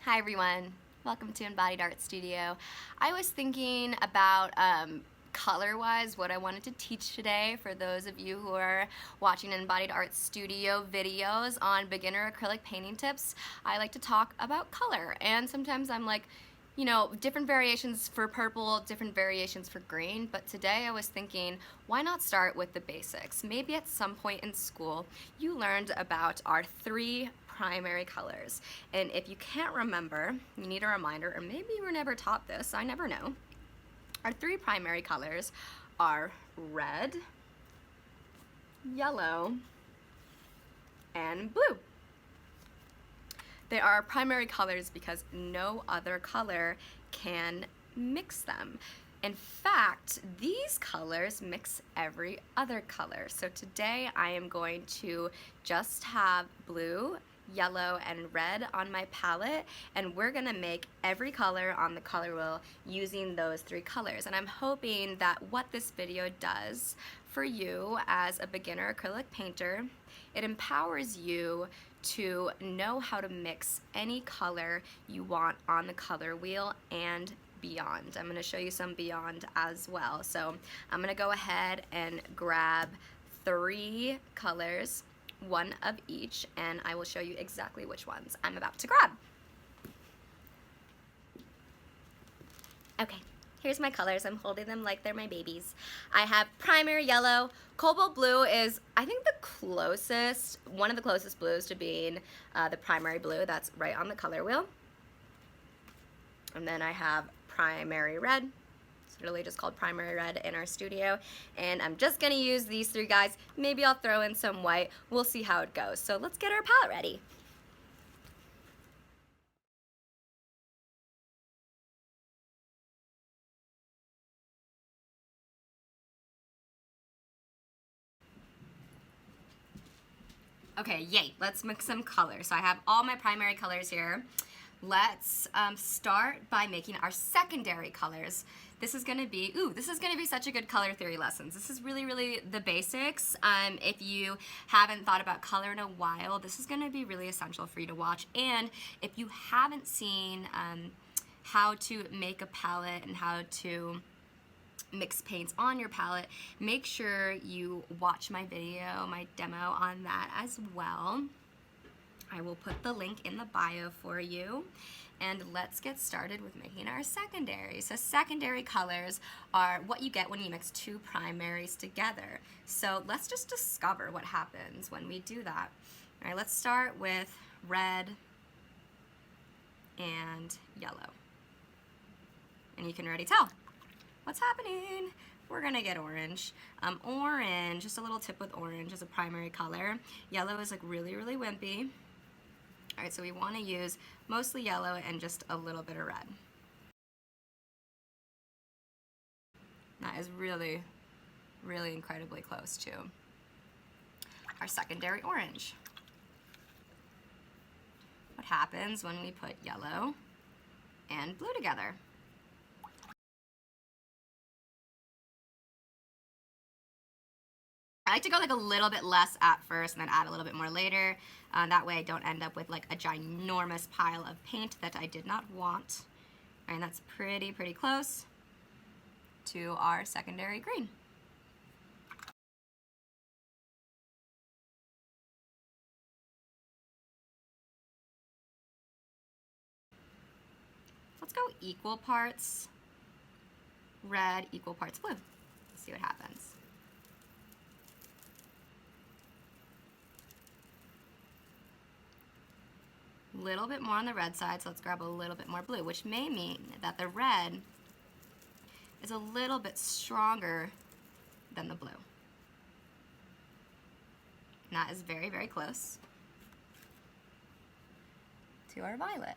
Hi everyone, welcome to Embodied Art Studio. I was thinking about color-wise what I wanted to teach today for those of you who are watching Embodied Art Studio videos on beginner acrylic painting tips. I like to talk about color, and sometimes I'm like, you know, different variations for purple, different variations for green, but today I was thinking, why not start with the basics? Maybe at some point in school you learned about our three primary colors, and if you can't remember, you need a reminder, or maybe you were never taught this, I never know. Our three primary colors are red, yellow, and blue. They are primary colors because no other color can mix them. In fact, these colors mix every other color. So today I am going to just have blue, yellow, and red on my palette, and we're gonna make every color on the color wheel using those three colors. And I'm hoping that what this video does for you as a beginner acrylic painter, it empowers you to know how to mix any color you want on the color wheel and beyond. I'm going to show you some beyond as well. So I'm going to go ahead and grab three colors, one of each, and I will show you exactly which ones I'm about to grab. Okay. Here's my colors. I'm holding them like they're my babies. I have primary yellow. Cobalt blue is, I think, the closest, one of the closest blues to being the primary blue. That's right on the color wheel. And then I have primary red. It's really just called primary red in our studio. And I'm just gonna use these three guys. Maybe I'll throw in some white. We'll see how it goes. So let's get our palette ready. Okay, yay, let's mix some colors. So I have all my primary colors here. Let's start by making our secondary colors. This is gonna be such a good color theory lessons. This is really the basics. If you haven't thought about color in a while, this is gonna be really essential for you to watch. And if you haven't seen how to make a palette and how to mix paints on your palette, make sure you watch my video, my demo on that as well. I will put the link in the bio for you. And let's get started with making our secondary. So secondary colors are what you get when you mix two primaries together. So let's just discover what happens when we do that. All right, let's start with red and yellow. And you can already tell what's happening. We're gonna get orange. Orange, just a little tip with orange as a primary color. Yellow is like really wimpy. All right, so we wanna use mostly yellow and just a little bit of red. That is really incredibly close to our secondary orange. What happens when we put yellow and blue together? I like to go like a little bit less at first and then add a little bit more later. That way I don't end up with like a ginormous pile of paint that I did not want. And that's pretty close to our secondary green. Let's go equal parts red, equal parts blue. Let's see what happens. Little bit more on the red side, so let's grab a little bit more blue, which may mean that the red is a little bit stronger than the blue. And that is very close to our violet.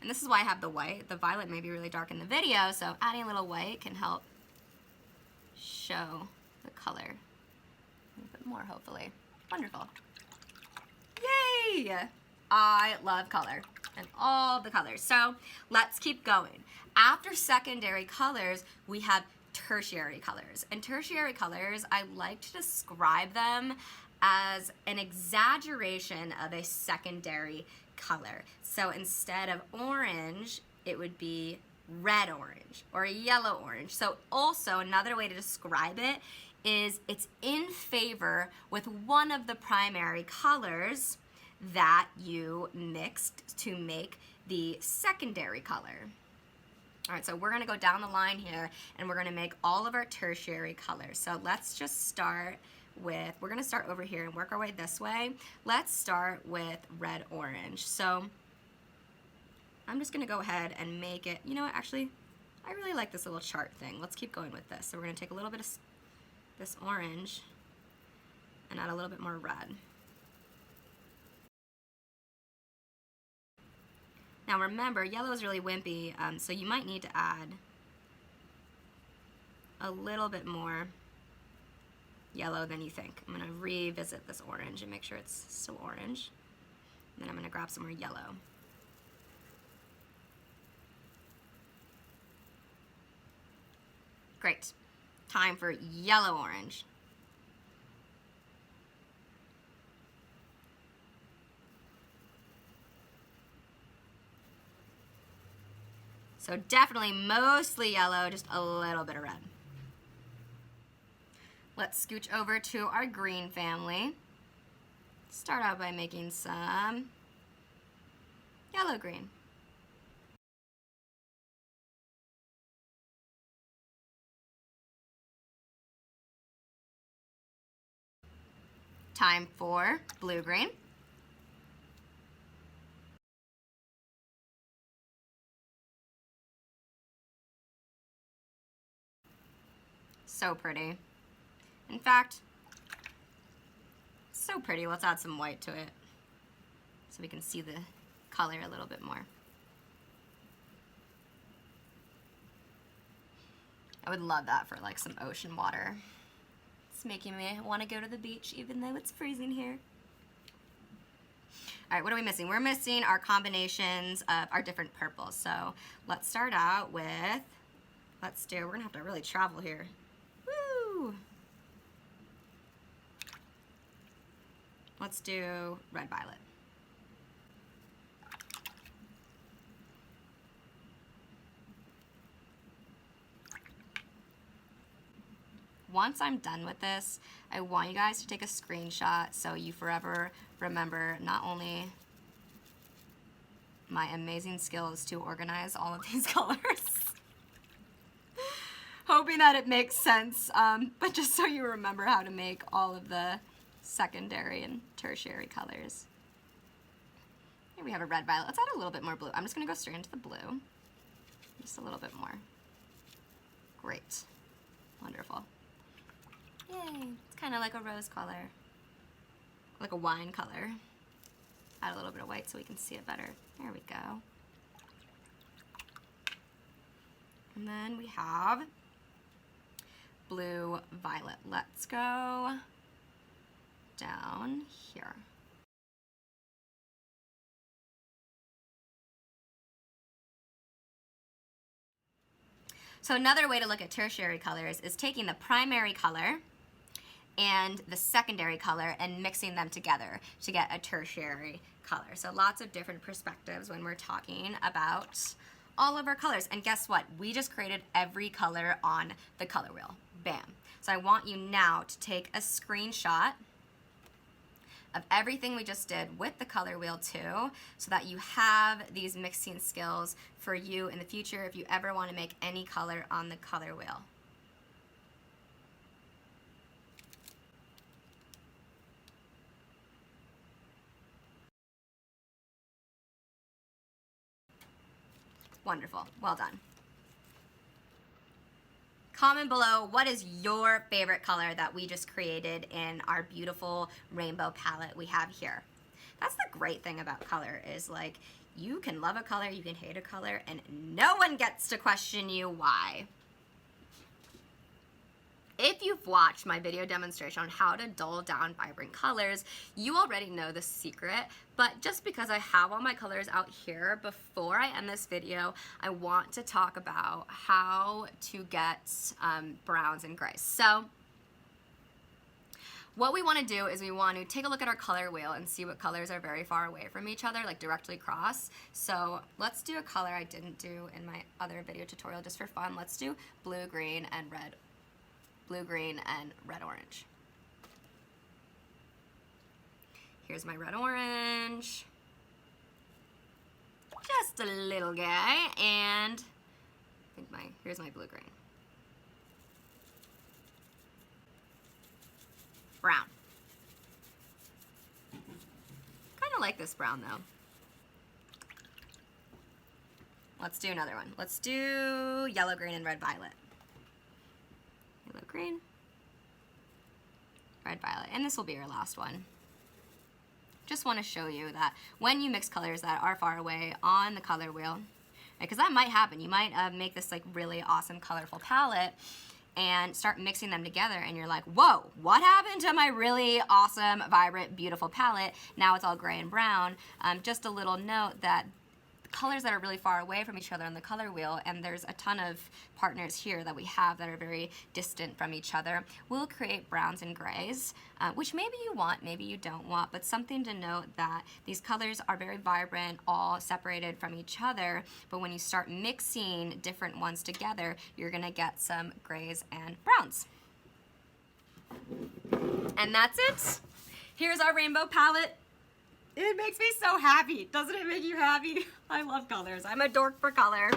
And this is why I have the white. The violet may be really dark in the video, so adding a little white can help show the color a little bit more, hopefully. Wonderful. Yay! I love color and all the colors. So let's keep going. After secondary colors, we have tertiary colors. And tertiary colors, I like to describe them as an exaggeration of a secondary color. So instead of orange, it would be red orange or yellow orange. So also another way to describe it is it's in favor with one of the primary colors that you mixed to make the secondary color. All right, so we're gonna go down the line here and we're gonna make all of our tertiary colors. So let's just start with, we're gonna start over here and work our way this way. Let's start with red orange. So I'm just gonna go ahead and make it, you know what, actually, I really like this little chart thing. Let's keep going with this. So we're gonna take a little bit of this orange and add a little bit more red. Now remember, yellow is really wimpy, so you might need to add a little bit more yellow than you think. I'm gonna revisit this orange and make sure it's still orange. And then I'm gonna grab some more yellow. Great. Time for yellow orange. So definitely mostly yellow, just a little bit of red. Let's scooch over to our green family. Start out by making some yellow-green. Time for blue-green. So pretty. In fact, so pretty. Let's add some white to it so we can see the color a little bit more. I would love that for like some ocean water. It's making me want to go to the beach even though it's freezing here. All right, what are we missing? We're missing our combinations of our different purples. So let's start out with, we're gonna have to really travel here. Woo! Let's do red violet. Once I'm done with this, I want you guys to take a screenshot so you forever remember not only my amazing skills to organize all of these colors, hoping that it makes sense, but just so you remember how to make all of the secondary and tertiary colors. Here we have a red violet. Let's add a little bit more blue. I'm just gonna go straight into the blue. Just a little bit more. Great. Wonderful. Yay. It's kind of like a rose color. Like a wine color. Add a little bit of white so we can see it better. There we go. And then we have blue violet. Let's go down here. So another way to look at tertiary colors is taking the primary color and the secondary color and mixing them together to get a tertiary color. So lots of different perspectives when we're talking about all of our colors. And guess what? We just created every color on the color wheel. Bam. So I want you now to take a screenshot of everything we just did with the color wheel too, so that you have these mixing skills for you in the future if you ever want to make any color on the color wheel. Wonderful. Well done. Comment below, what is your favorite color that we just created in our beautiful rainbow palette we have here? That's the great thing about color is like you can love a color, you can hate a color, and no one gets to question you why. If you've watched my video demonstration on how to dull down vibrant colors, you already know the secret, but just because I have all my colors out here, before I end this video, I want to talk about how to get browns and grays. So what we want to do is we want to take a look at our color wheel and see what colors are very far away from each other, like directly across. So let's do a color I didn't do in my other video tutorial just for fun. Let's do blue, green, and red. Blue, green, and red, orange. Here's my red, orange. Just a little guy, and I think here's my blue, green. Brown. Kind of like this brown though. Let's do another one. Let's do yellow, green, and red, violet. Yellow, green, red, violet. And this will be our last one. Just want to show you that when you mix colors that are far away on the color wheel, because that might happen. You might make this like really awesome colorful palette and start mixing them together and you're like, whoa, what happened to my really awesome, vibrant, beautiful palette? Now it's all gray and brown. Just a little note that colors that are really far away from each other on the color wheel, and there's a ton of partners here that we have that are very distant from each other, will create browns and grays, which maybe you want, maybe you don't want, but something to note that these colors are very vibrant, all separated from each other, but when you start mixing different ones together, you're gonna get some grays and browns. And that's it. Here's our rainbow palette. It makes me so happy. Doesn't it make you happy? I love colors. I'm a dork for color.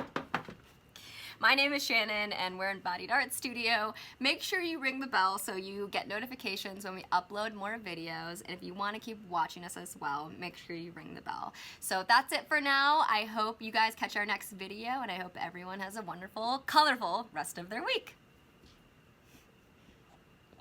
My name is Shannon and we're in Embodied Art Studio. Make sure you ring the bell so you get notifications when we upload more videos. And if you want to keep watching us as well, make sure you ring the bell. So that's it for now. I hope you guys catch our next video and I hope everyone has a wonderful, colorful rest of their week.